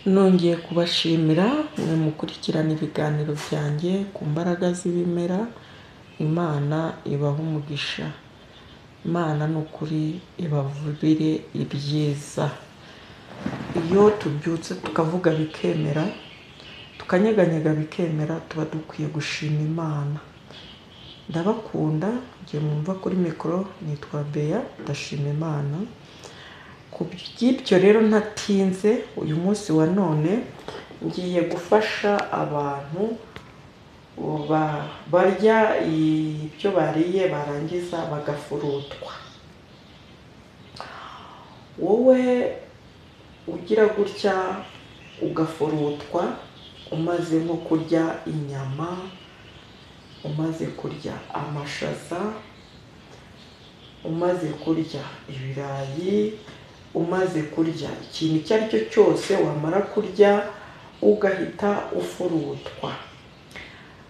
nongeye kubashimira mwe mukurikirana ibiganiro byanjye ku mbaraga z'ibimera. Imana ibaha umugisha, Imana n'ukuri ibavubire ibyiza. Iyo tubyutse tukavuga bikemera, tukanyeganyega bikemera, tuba dukwiye gushima Imana. Ndabakunda, ngiye mwumva kuri mikoro, nitwa Bea, ndashima Imana. Ku by'ibyo rero ntatinze, uyu munsi wa none ngiye gufasha abantu barya ibyo bariye barangiza bagafurutwa. Wowe ugira gutya ugafurutwa umaze nko kurya inyama, umaze kurya amashaza, umaze kurya ibirayi, umaze kurya ikintu icyo ari cyo cyose, wamara kurya ugahita ufurutwa.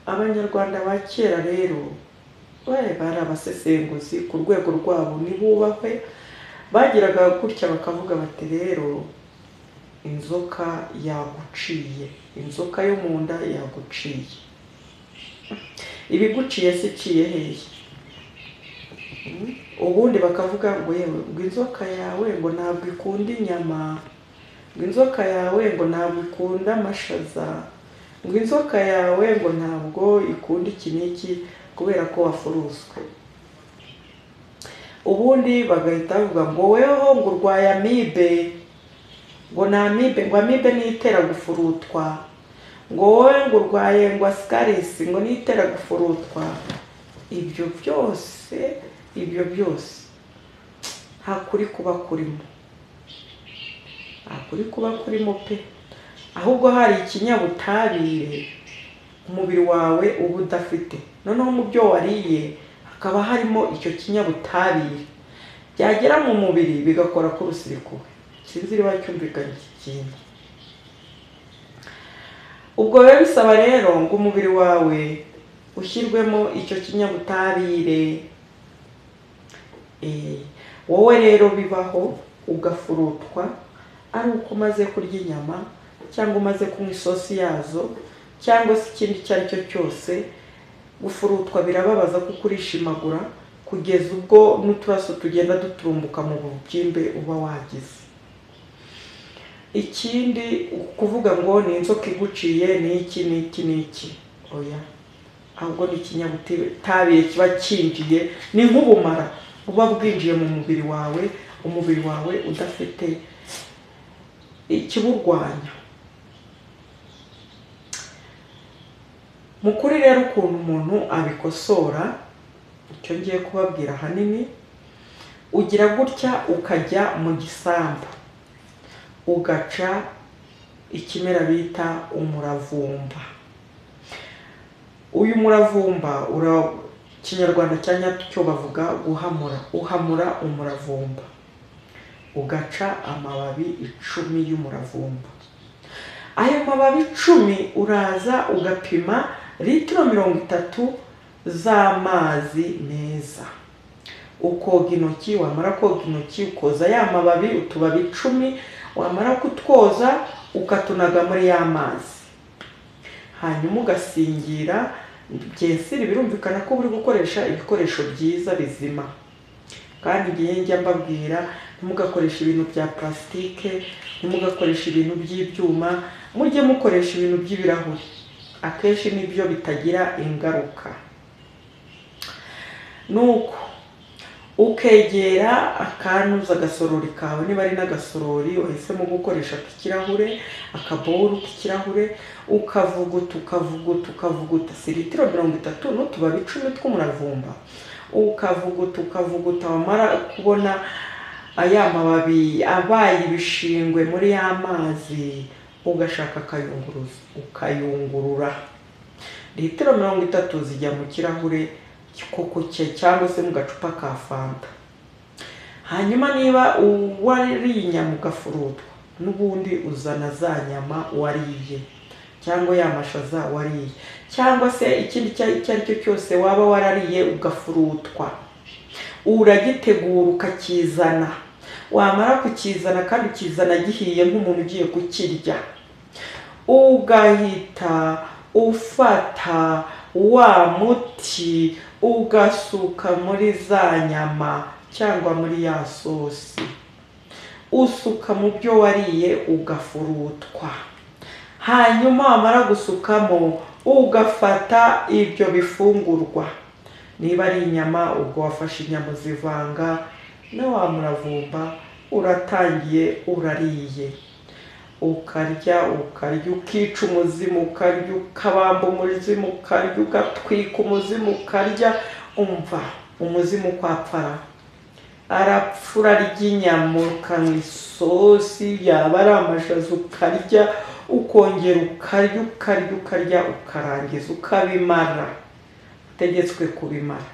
Abanyarwanda ba kera rero bari abasesenguzi ku rwego rwabo, nibubahwe. Bagiraga gutya bakavuga bati rero inzoka yaguciye, inzoka yo mu nda yaguciye. Ibiguciye se iciye hehe? Ubundi bakavuga ngo yewe ngo inzoka yawe ngo ntabwo ikunda inyama, ngo inzoka yawe ngo ntabwo ikunda amashaza, ngo inzoka yawe ngo ntabwo ikunda iki n'iki kubera ko wafuruswe. Ubundi bagahita bavuga ngo weho ngo urwaye amibe, ngo ni amibe, ngo amibe niyo itera gufurutwa, ngo wowe ngo urwaye ngo asikarisi, ngo niyo itera gufurutwa. Ibyo byose nta kuri kuba kurimo, nta kuri kuba kurimo pe. Ahubwo hari ikinyabutabire umubiri wawe uba udafite, noneho mu byo wariye hakaba harimo icyo kinyabutabire, byagera mu mubiri bigakora ko urusirikuwe. Sinzi niba cyumvikanye iki kintu. Ubwo biba bisaba rero ngo umubiri wawe ushyirwemo icyo kinyabutabire. Wowe rero bibaho ugafurutwa ari uko umaze kurya inyama, cyangwa umaze kunywa isosi yazo, cyangwa se ikindi icyo ari cyo cyose. Gufurutwa birababaza kuko urishimagura kugeza ubwo n'uturaso tugenda duturumbuka mu bubyimbe uba wagize. Ikindi kuvuga ngo ni inzoka iguciye ni iki n'iki n'iki, oya, ahubwo ni ikinyabutabire kiba kinjiye, ni nk'ubumara buba bwinjiye mu mubiri wawe, umubiri wawe udafite ikiburwanya. Mukuri rero ukuntu umuntu abikosora, icyo ngiye kubabwira ahanini, ugira gutya ukajya mu gisambu ugaca ikimera bita umuravumba. Uyu muravumba Kinyarwanda cya nyacyo bavuga guhamura, uhamura umuravumba, ugaca amababi 10 y'umuravumba. Ayo mababi 10 uraza ugapima litiro 30 z'amazi meza, ukoga intoki. Wamara koga intoki ukoza ya mababi, utubabi 10, wamara kutwoza ukatunaga muri ya mazi, hanyuma ugasingira. Byesiri birumvikana ko uri gukoresha ibikoresho byiza bizima, kandi igihe njya mbabwira ntimugakoresha ibintu bya plastike, ntimugakoresha ibintu by'ibyuma, mujye mukoresha ibintu by'ibirahuri, akenshi nibyo bitagira ingaruka. Nuko ukegera akanuza agasorori kawe, niba ari n'agasorori wahisemo gukoresha k'ikirahure, akabowuru k'ikirahure, ukavuguta si litiro 30 n'utubabi 10 tw'umuravumba, ukavuguta. Wamara kubona aya mababi abaye ibishingwe muri ya mazi, ugashaka akayunguruzo ukayungurura. Litiro 30 zijya mu kirahure koko cye, cyangwa se mu gacupa ka fanta. Hanyuma niba wariye inyama ugafurutwa, n'ubundi uzana za nyama wariye, cyangwa ya mashaza wariye, cyangwa se ikindi icyo ari cyo cyose waba warariye ugafurutwa, uragitegura ukakizana. Wamara kukizana kandi ukizana gihiye nk'umuntu ugiye kukirya, ugahita ufata wa muti ugasuka muri za nyama cyangwa muri ya sosi, usuka mu byo wariye ugafurutwa. Hanyuma wamara gusukamo ugafata ibyo bifungurwa, niba ari inyama ubwo wafashe inyama zivanga na wa muravumba, uratangiye urariye, ukarya ukica umuzimu, ukarya ukabamba umuzimu, ukarya ugatwika umuzimu, ukarya. Umva umuzimu kwapfara arapfura ry'inyama, ukanywa isosi, yaba ari amashaza ukarya, ukongera ukarya ukarangiza ukabimara. Utegetswe kubimara.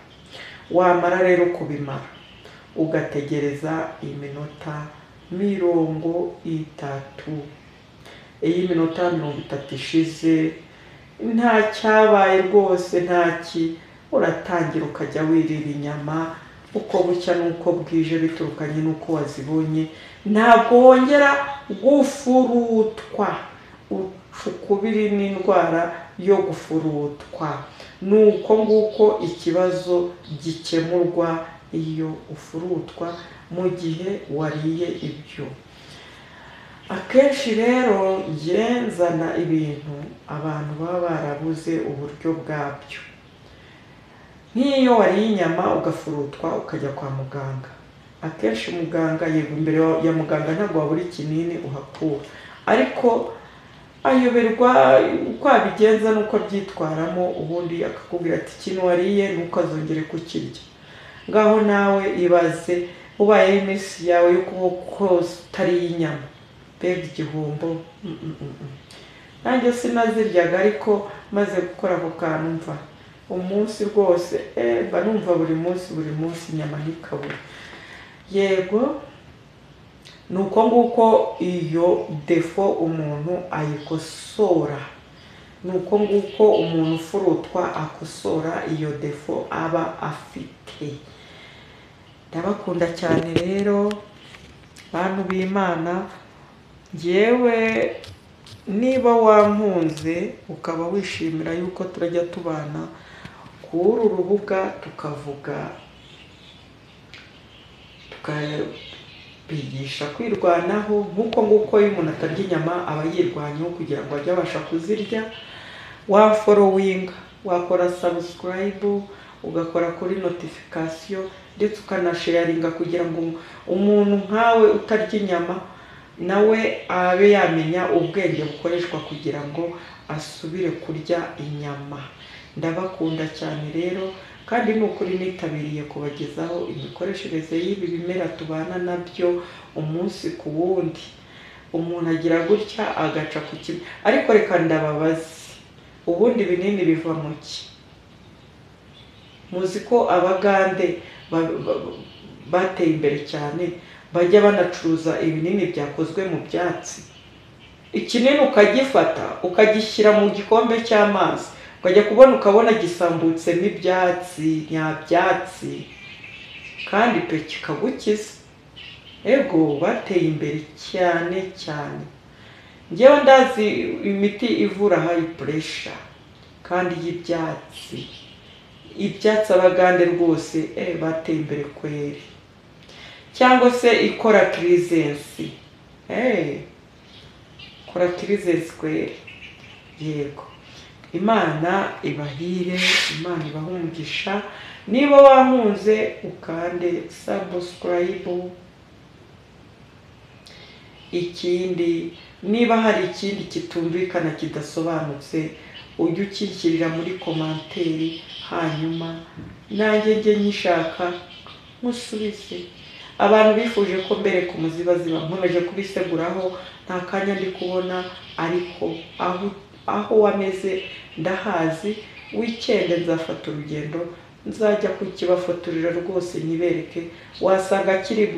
Wamara rero kubimara ugategereza iminota 30. Iyi minota 30 ishize nta cyabaye rwose, ntaki, uratangira ukajya wirira inyama uko bucya nuko bwije biturukanye nuko wazibonye. Ntabwo wongera gufurutwa, ukubiri n'indwara yo gufurutwa. Nuko nguko ikibazo gikemurwa iyo ufurutwa mu gihe wariye ibyo. Akenshi rero ngenzana ibintu abantu baba barabuze uburyo bwabyo. Nk'iyo wariye inyama ugafurutwa ukajya kwa muganga, akenshi muganga yego imbere ya muganga ntabwo wabura ikinini uhakura, ariko ayoberwa uko abigenza nuko byitwaramo, ubundi akakubwira ati ikintu wariye ntukazongere kukirya. Ngaho nawe ibaze ubaye iminsi yawe yo kubaho kose utariye inyama, mbega igihombo. Nanjye sinaziryaga, ariko maze gukora ako kantu mva umunsi rwose mba numva buri munsi inyama ntikabura. Yego nuko nguko iyo defo umuntu ayikosora, nuko nguko umuntu ufurutwa akosora iyo defo aba afite. Ndabakunda cyane rero bantu b'Imana. Njyewe niba wampunze ukaba wishimira yuko turajya tubana kuri uru rubuga tukavuga, tukabigisha kwirwanaho, nk'uko nguko iyo umuntu atarya inyama aba yirwanyaho kugira ngo ajye abasha kuzirya, waforowinga, wakora subscribe, ugakora kuri notification, ndetse ukanasharinga kugira ngo umuntu nkawe utarya inyama nawe abe yamenya ubwenge bukoreshwa kugira ngo asubire kurya inyama. Ndabakunda cyane rero, kandi nukuri nitabiriye kubagezaho imikoreshereze y'ibi bimera tubana nabyo umunsi ku wundi. Umuntu agira gutya agaca ku kimwe, ariko reka ndababaze, ubundi binini biva mu ki? Muzi ko Abagande bateye imbere cyane, bajya banacuruza ibinini byakozwe mu byatsi. Ikinini ukagifata ukagishyira mu gikombe cy'amazi, ukajya ukabona gisambutsemo ibyatsi, nyabyatsi, kandi pe kikagukiza. Ego bateye imbere cyane cyane. Njyewe ndazi imiti ivura high pressure kandi y'ibyatsi. Ibyatsi Abagande rwose bateye imbere kweri. Cyangwa se ikora cleansance. Kora cleansance kweri. Yego. Imana ibahire, Imana ibahumugisha. Niba wampunze ukande subscribe. Ikindi, niba hari ikindi kitumvikana kidasobanutse, ujye ukikirira muri komanteri, hanyuma nanjye njye nyishaka musubize. Abantu bifuje ko mbere ku muzibaziba nkomeje kubiseguraho, nta kanya ndi kubona, ariko aho wameze ndahazi. Weekend nzafata urugendo, nzajya kukibafotorera rwose nyibereke. Wasanga kiri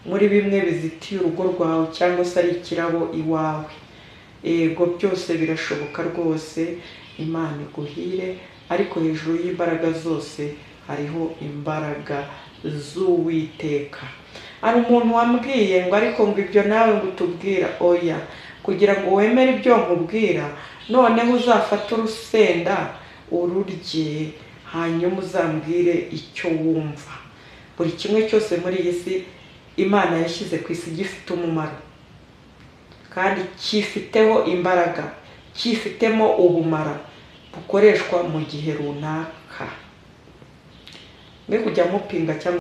muri bimwe bizitiye urugo rwawe, cyangwa se ari ikirabo iwawe. Ego byose birashoboka rwose. Imana iguhire, ariko hejuru y'imbaraga zose hariho imbaraga z'Uwiteka. Ari umuntu wambwiye ngo ariko ngo ibyo nawe ngo utubwira, oya, kugira ngo wemere ibyo nkubwira, noneho uzafate urusenda ururye, hanyuma uzambwire icyo wumva. Buri kimwe cyose muri iyi si Imana yashyize ku isi gifite umumaro kandi cyifiteho imbaraga, cyifitemo ubumara bukoreshwa mu gihe runaka. Mwe kujya mupinga cyangwa